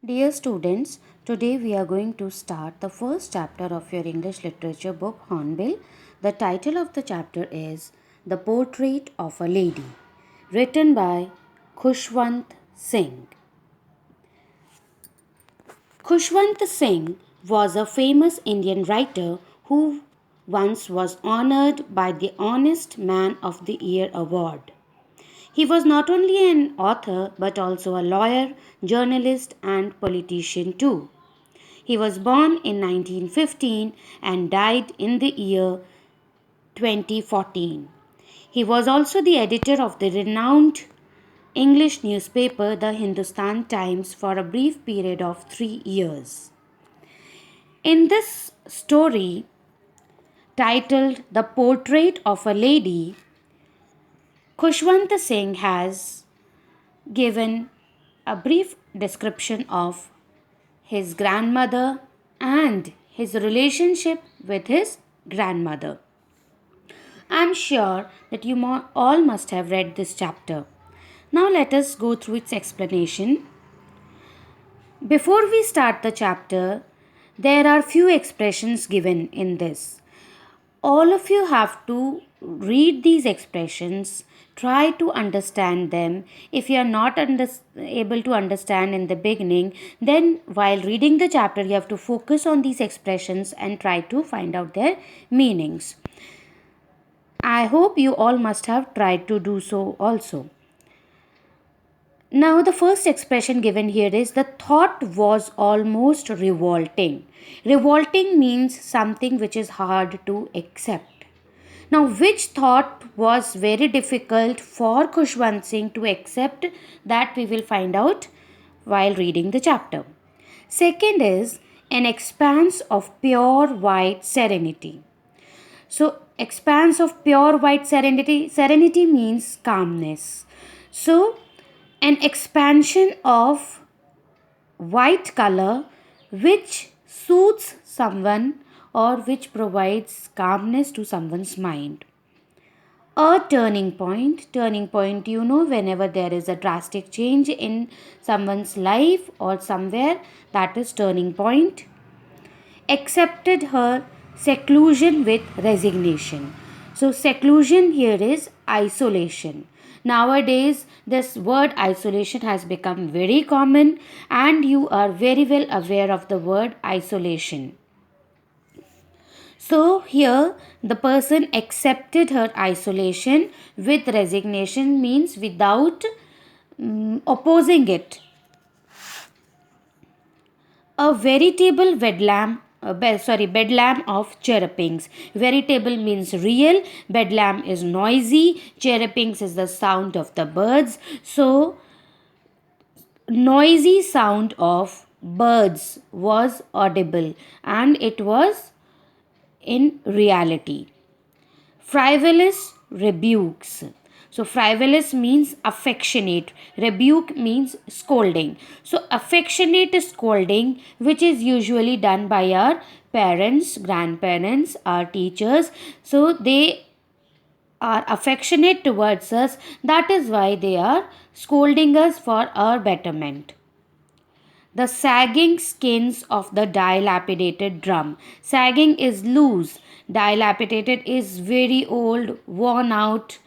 Dear students, today we are going to start the first chapter of your English literature book Hornbill. The title of the chapter is The Portrait of a Lady, written by Khushwant Singh. Khushwant Singh was a famous Indian writer who once was honored by the Honest Man of the Year award. He was not only an author but also a lawyer, journalist, and politician too. He was born in 1915 and died in the year 2014. He was also the editor of the renowned English newspaper The Hindustan Times for a brief period of 3 years. In this story, titled The Portrait of a Lady, Khushwant Singh has given a brief description of his grandmother and his relationship with his grandmother. I am sure that you all must have read this chapter. Now let us go through its explanation. Before we start the chapter, there are few expressions given in this. All of you have to read these expressions, try to understand them. If you are not able to understand in the beginning, then while reading the chapter you have to focus on these expressions and try to find out their meanings. I hope you all must have tried to do so also. Now, the first expression given here is the thought was almost revolting. Revolting means something which is hard to accept. Now, which thought was very difficult for Khushwant Singh to accept, that we will find out while reading the chapter. Second is an expanse of pure white serenity. So, expanse of pure white serenity. Serenity means calmness. So, an expansion of white color which soothes someone or which provides calmness to someone's mind. A turning point. Turning point, whenever there is a drastic change in someone's life or somewhere, that is turning point. Accepted her seclusion with resignation. So, seclusion here is isolation. Nowadays, this word isolation has become very common, and you are very well aware of the word isolation. So, here the person accepted her isolation with resignation, means without opposing it. A veritable bedlam of chirrupings. Veritable means real, bedlam is noisy, chirrupings is the sound of the birds. So, noisy sound of birds was audible, and it was in reality. Frivolous rebukes. So, frivolous means affectionate, rebuke means scolding. So, affectionate scolding, which is usually done by our parents, grandparents, our teachers. So, they are affectionate towards us, that is why they are scolding us for our betterment. The sagging skins of the dilapidated drum. Sagging is loose, dilapidated is very old, worn out.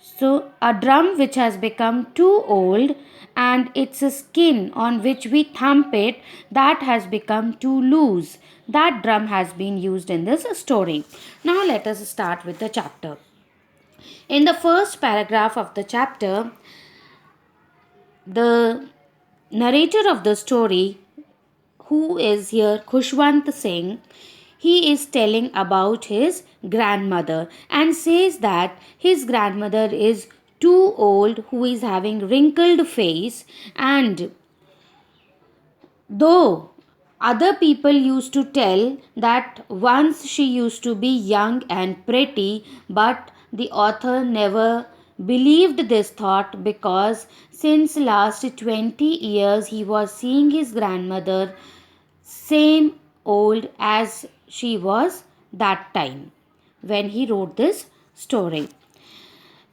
So, a drum which has become too old and its skin on which we thump it, that has become too loose. That drum has been used in this story. Now, let us start with the chapter. In the first paragraph of the chapter, the narrator of the story, who is here Khushwant Singh, he is telling about his grandmother and says that his grandmother is too old, who is having wrinkled face, and though other people used to tell that once she used to be young and pretty, but the author never believed this thought, because since last 20 years he was seeing his grandmother same old as she was that time when he wrote this story.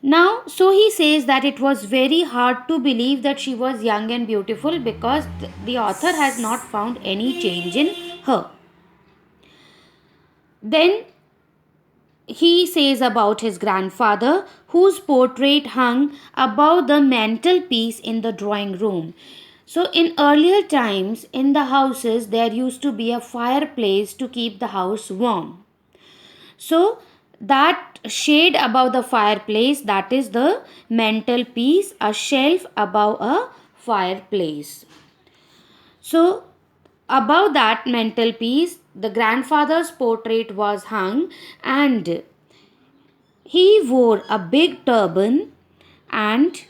Now, so he says that it was very hard to believe that she was young and beautiful because the author has not found any change in her. Then he says about his grandfather, whose portrait hung above the mantelpiece in the drawing room. So, in earlier times, in the houses, there used to be a fireplace to keep the house warm. So, that shade above the fireplace, that is the mantelpiece, a shelf above a fireplace. So, above that mantelpiece, the grandfather's portrait was hung, and he wore a big turban and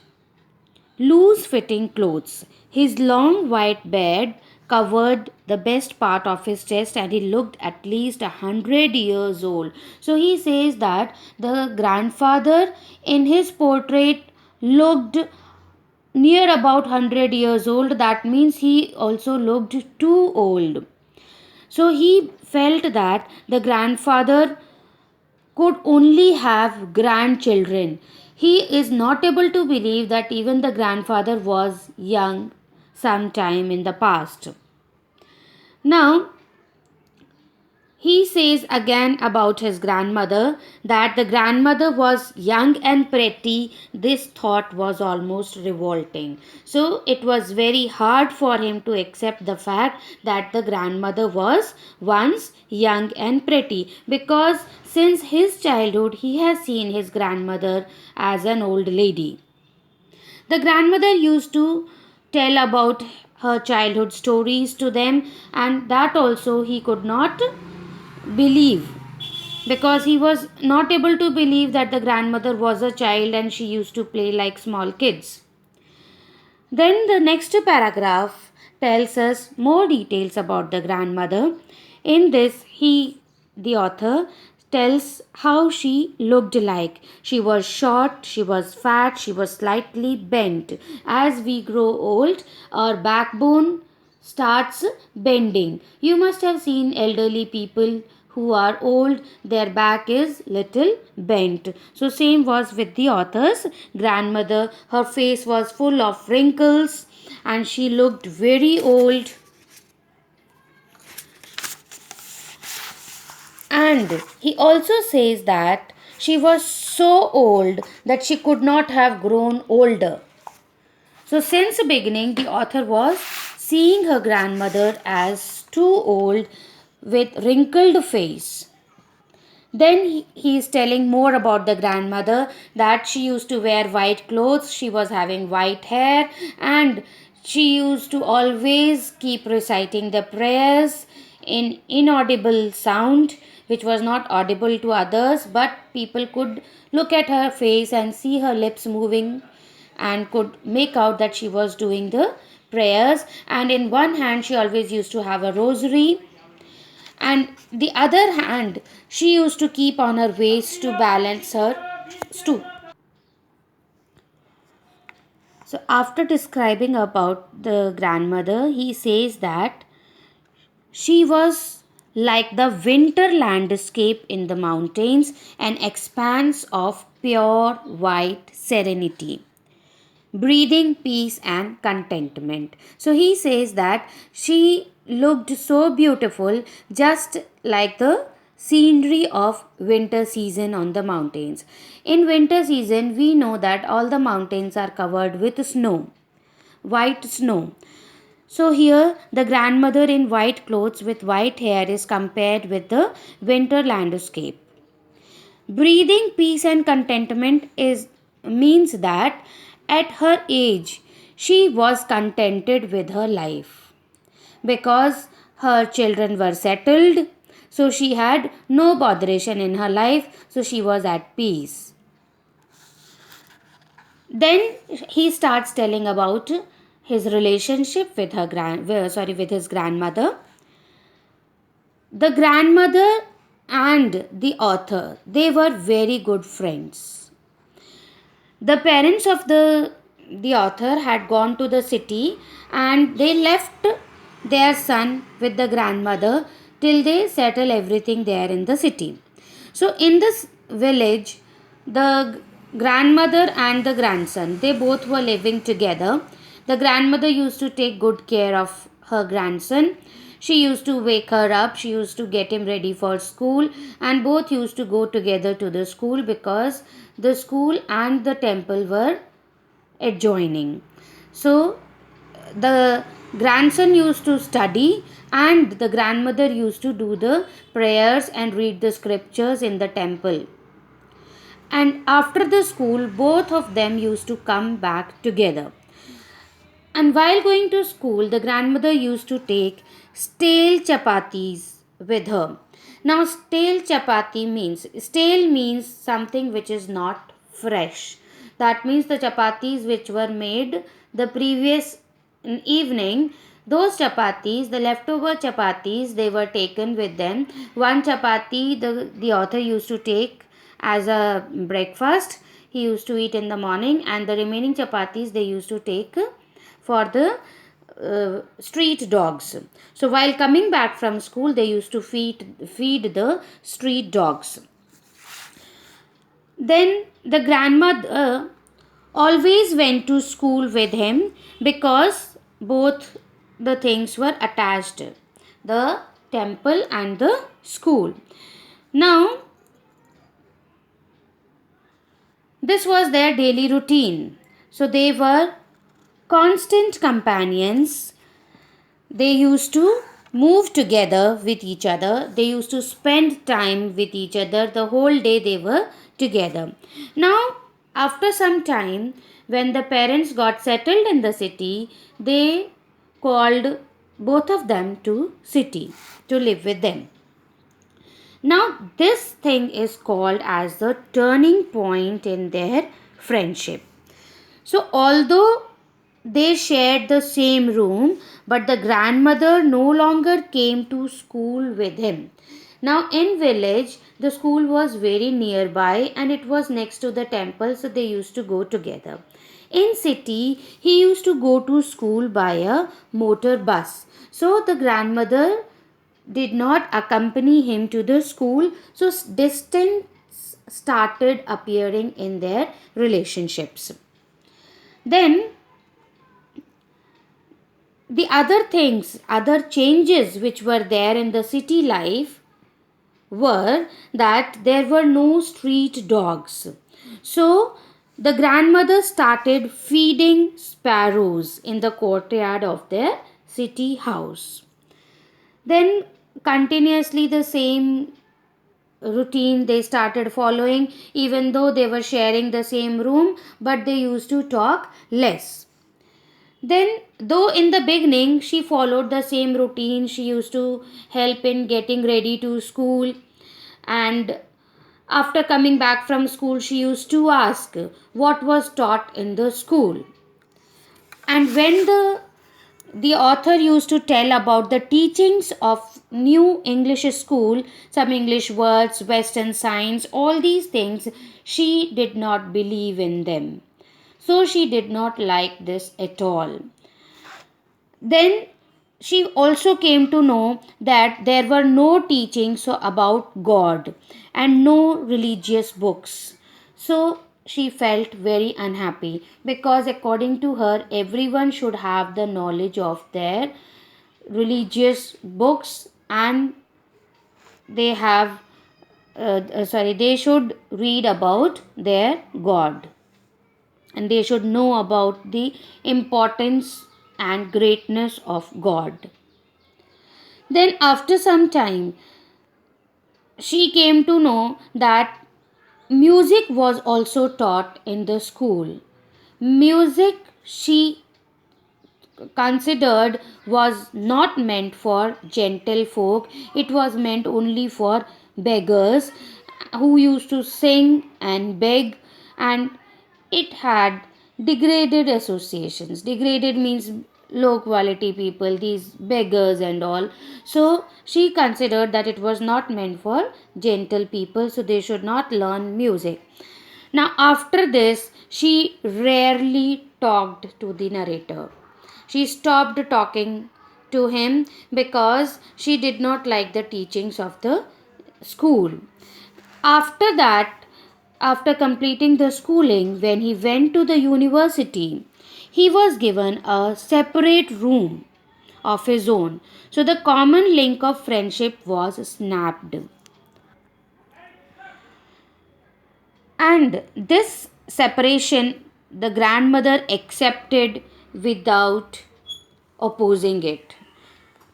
loose fitting clothes. His long white beard covered the best part of his chest, and he looked at least 100 years old. So he says that the grandfather in his portrait looked near about 100 years old. That means he also looked too old. So he felt that the grandfather could only have grandchildren. He is not able to believe that even the grandfather was young sometime in the past. Now, he says again about his grandmother that the grandmother was young and pretty. This thought was almost revolting. So it was very hard for him to accept the fact that the grandmother was once young and pretty, because since his childhood he has seen his grandmother as an old lady. The grandmother used to tell about her childhood stories to them, and that also he could not believe, because he was not able to believe that the grandmother was a child and she used to play like small kids. Then the next paragraph tells us more details about the grandmother. In this, the author, tells how she looked like. She was short, she was fat, she was slightly bent. As we grow old, our backbone starts bending. You must have seen elderly people who are old, their back is little bent. So same was with the author's grandmother. Her face was full of wrinkles and she looked very old. And he also says that she was so old that she could not have grown older. So, since the beginning, the author was seeing her grandmother as too old with wrinkled face. Then he is telling more about the grandmother, that she used to wear white clothes, she was having white hair, and she used to always keep reciting the prayers in inaudible sound, which was not audible to others, but people could look at her face and see her lips moving and could make out that she was doing the prayers. And in one hand, she always used to have a rosary, and the other hand she used to keep on her waist to balance her stool. So after describing about the grandmother, he says that she was like the winter landscape in the mountains, an expanse of pure white serenity, breathing peace and contentment. So he says that she looked so beautiful, just like the scenery of winter season on the mountains. In winter season, we know that all the mountains are covered with snow, white snow. So here the grandmother in white clothes with white hair is compared with the winter landscape. Breathing peace and contentment is means that at her age she was contented with her life, because her children were settled, so she had no botheration in her life, so she was at peace. Then he starts telling about his relationship with with his grandmother. The grandmother and the author, they were very good friends. The parents of the author had gone to the city, and they left their son with the grandmother till they settle everything there in the city. So in this village, the grandmother and the grandson, they both were living together. The grandmother used to take good care of her grandson. She used to wake her up, she used to get him ready for school, and both used to go together to the school because the school and the temple were adjoining. So the grandson used to study and the grandmother used to do the prayers and read the scriptures in the temple. And after the school, both of them used to come back together. And while going to school, the grandmother used to take stale chapatis with her. Now, stale means something which is not fresh. That means the chapatis which were made the previous evening, those chapatis, the leftover chapatis, they were taken with them. One chapati the author used to take as a breakfast. He used to eat in the morning, and the remaining chapatis they used to take for the street dogs. So while coming back from school, they used to feed the street dogs. Then the grandmother always went to school with him because both the things were attached, the temple and the school. Now, this was their daily routine. So they were constant companions. They used to move together with each other. They used to spend time with each other. The whole day they were together. Now, after some time, when the parents got settled in the city, they called both of them to city to live with them. Now, this thing is called as the turning point in their friendship. So, although they shared the same room, but the grandmother no longer came to school with him. Now, in village, the school was very nearby and it was next to the temple, so they used to go together. In city, he used to go to school by a motor bus. So, the grandmother did not accompany him to the school, so distance started appearing in their relationships. Then the other changes which were there in the city life were that there were no street dogs. So the grandmother started feeding sparrows in the courtyard of their city house. Then continuously the same routine they started following, even though they were sharing the same room, but they used to talk less. Then, though in the beginning she followed the same routine, she used to help in getting ready to school, and after coming back from school, she used to ask what was taught in the school. And when the author used to tell about the teachings of new English school, some English words, Western science, all these things, she did not believe in them. So she did not like this at all. Then she also came to know that there were no teachings about God and no religious books. So she felt very unhappy because, according to her, everyone should have the knowledge of their religious books, and they have they should read about their God, and they should know about the importance and greatness of God. Then, after some time, she came to know that music was also taught in the school. Music, she considered, was not meant for gentle folk, it was meant only for beggars who used to sing and beg, and it had degraded associations. Degraded means low quality people, these beggars and all. So she considered that it was not meant for gentle people, so they should not learn music. Now, after this, she rarely talked to the narrator. She stopped talking to him because she did not like the teachings of the school. After that, After completing the schooling, when he went to the university, he was given a separate room of his own. So the common link of friendship was snapped. And this separation the grandmother accepted without opposing it.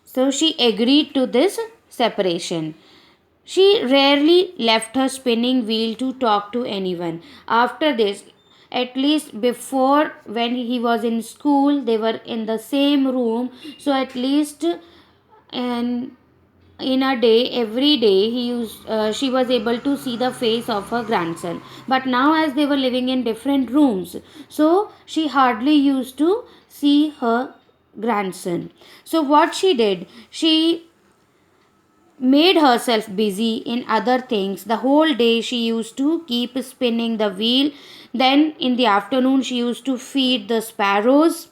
So she agreed to this separation. She rarely left her spinning wheel to talk to anyone. After this, at least before when he was in school, they were in the same room. So at least in in a day, every day she was able to see the face of her grandson. But now, as they were living in different rooms, so she hardly used to see her grandson. So what she did, she made herself busy in other things. The whole day she used to keep spinning the wheel. Then in the afternoon she used to feed the sparrows.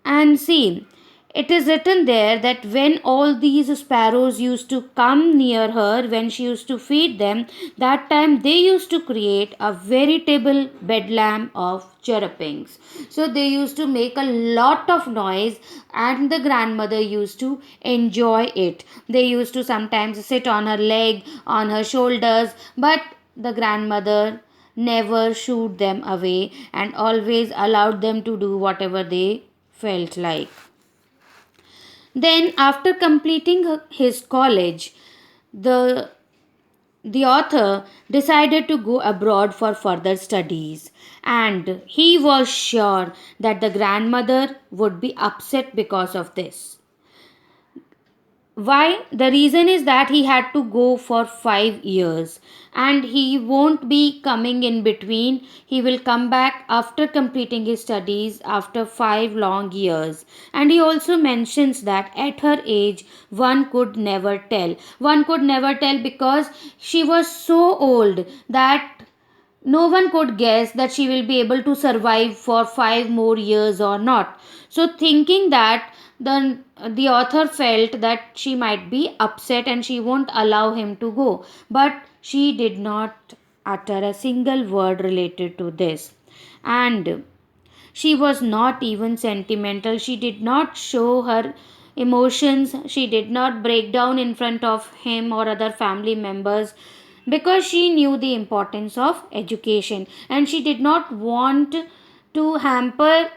And see, it is written there that when all these sparrows used to come near her, when she used to feed them, that time they used to create a veritable bedlam of chirrupings. So they used to make a lot of noise, and the grandmother used to enjoy it. They used to sometimes sit on her leg, on her shoulders, but the grandmother never shooed them away and always allowed them to do whatever they felt like. Then, after completing his college, the the author decided to go abroad for further studies, and he was sure that the grandmother would be upset because of this. Why? The reason is that he had to go for 5 years, and he won't be coming in between. He will come back after completing his studies after 5 long years. And he also mentions that at her age, one could never tell. One could never tell because she was so old that no one could guess that she will be able to survive for 5 more years or not. So, thinking that, the author felt that she might be upset and she won't allow him to go. But she did not utter a single word related to this. And she was not even sentimental. She did not show her emotions. She did not break down in front of him or other family members because she knew the importance of education, and she did not want to hamper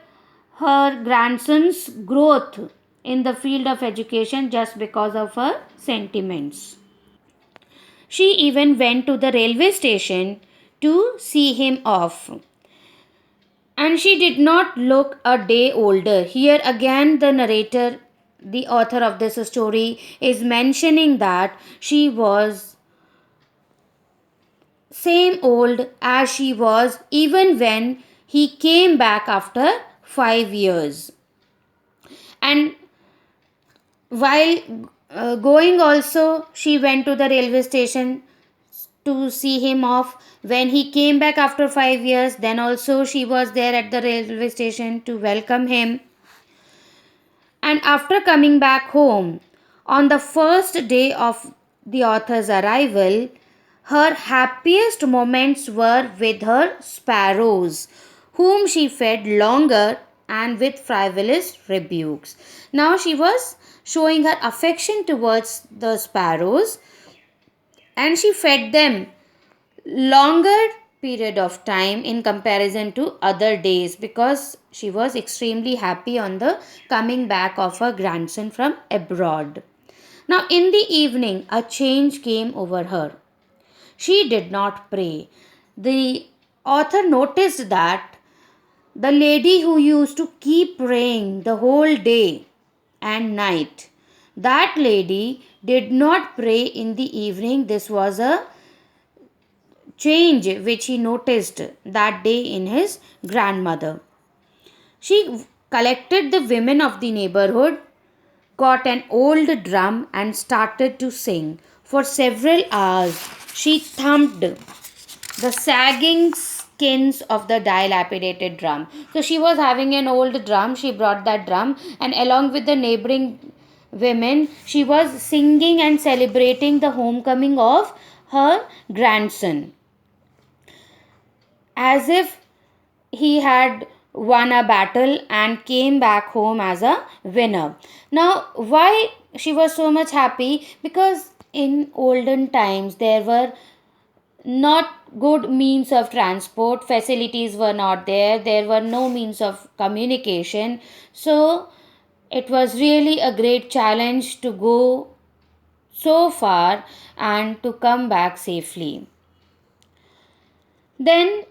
her grandson's growth in the field of education just because of her sentiments. She even went to the railway station to see him off. And she did not look a day older. Here again, the narrator, the author of this story, is mentioning that she was same old as she was even when he came back after 5 years. And while going also, she went to the railway station to see him off. When he came back after 5 years, then also she was there at the railway station to welcome him. And after coming back home, on the first day of the author's arrival, her happiest moments were with her sparrows, whom she fed longer and with frivolous rebukes. Now she was showing her affection towards the sparrows, and she fed them longer period of time in comparison to other days because she was extremely happy on the coming back of her grandson from abroad. Now in the evening a change came over her. She did not pray. The author noticed that the lady who used to keep praying the whole day and night, that lady did not pray in the evening. This was a change which he noticed that day in his grandmother. She collected the women of the neighborhood, got an old drum, and started to sing. For several hours, she thumped the sagging skins of the dilapidated drum. So she was having an old drum, she brought that drum, and along with the neighboring women, she was singing and celebrating the homecoming of her grandson. as if he had won a battle and came back home as a winner. Now, why she was so much happy? Because in olden times there were not good means of transport, facilities were not there, there were no means of communication. So it was really a great challenge to go so far and to come back safely. Then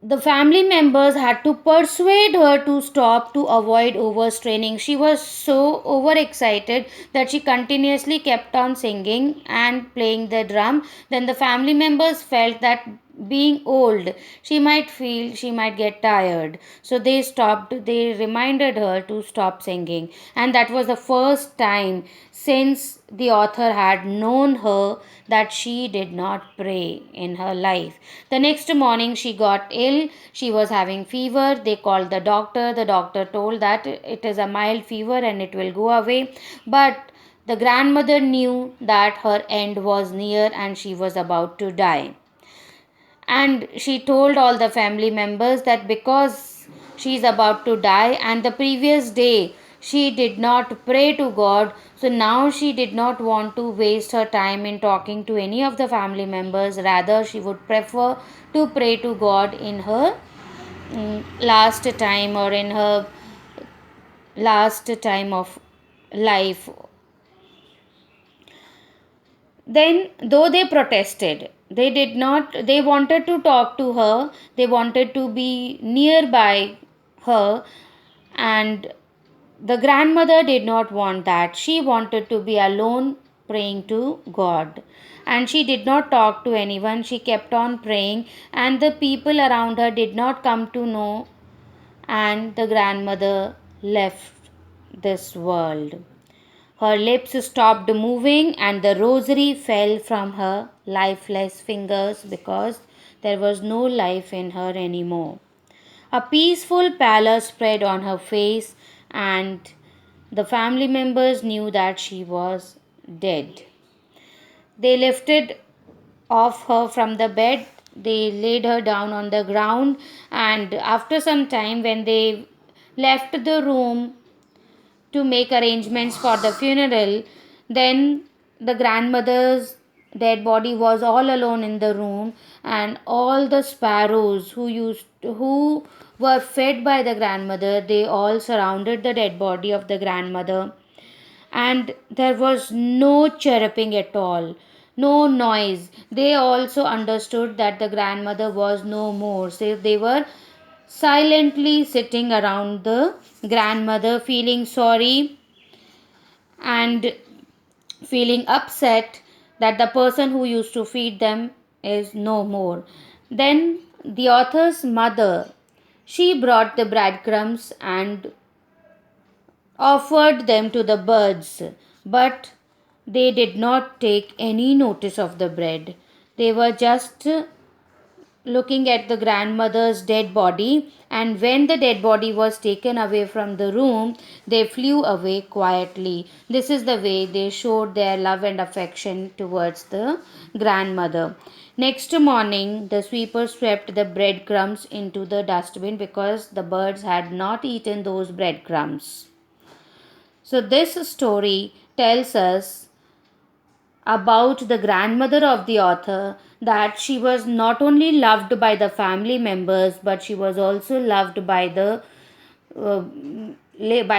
the family members had to persuade her to stop to avoid overstraining. She was so overexcited that she continuously kept on singing and playing the drum. Then the family members felt that being old, she might get tired. So they reminded her to stop singing. And that was the first time since the author had known her that she did not pray in her life. The next morning she got ill. She was having fever. They called the doctor. The doctor told that it is a mild fever and it will go away. But the grandmother knew that her end was near and she was about to die. And she told all the family members that because she is about to die and the previous day she did not pray to God, so now she did not want to waste her time in talking to any of the family members. Rather, she would prefer to pray to God in her last time, or in her last time of life. Then, though they protested, they wanted to talk to her, they wanted to be nearby her, and the grandmother did not want that. She wanted to be alone praying to God. And she did not talk to anyone. She kept on praying, and the people around her did not come to know. And the grandmother left this world. Her lips stopped moving, and the rosary fell from her lifeless fingers because there was no life in her anymore. A peaceful pallor spread on her face, and the family members knew that she was dead. They lifted off her from the bed, they laid her down on the ground, and after some time, when they left the room to make arrangements for the funeral, then the grandmother's dead body was all alone in the room, and all the sparrows who were fed by the grandmother, they all surrounded the dead body of the grandmother, and there was no chirping at all, no noise. They also understood that the grandmother was no more. So they were silently sitting around the grandmother, feeling sorry and feeling upset that the person who used to feed them is no more. Then the author's mother, she brought the breadcrumbs and offered them to the birds, but they did not take any notice of the bread. They were just looking at the grandmother's dead body, and when the dead body was taken away from the room, they flew away quietly. This is the way they showed their love and affection towards the grandmother. Next morning, the sweeper swept the breadcrumbs into the dustbin because the birds had not eaten those breadcrumbs. So, this story tells us about the grandmother of the author, that she was not only loved by the family members, but she was also loved uh, by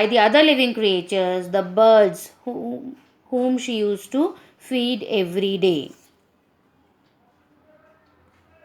the other living creatures, the birds whom she used to feed every day.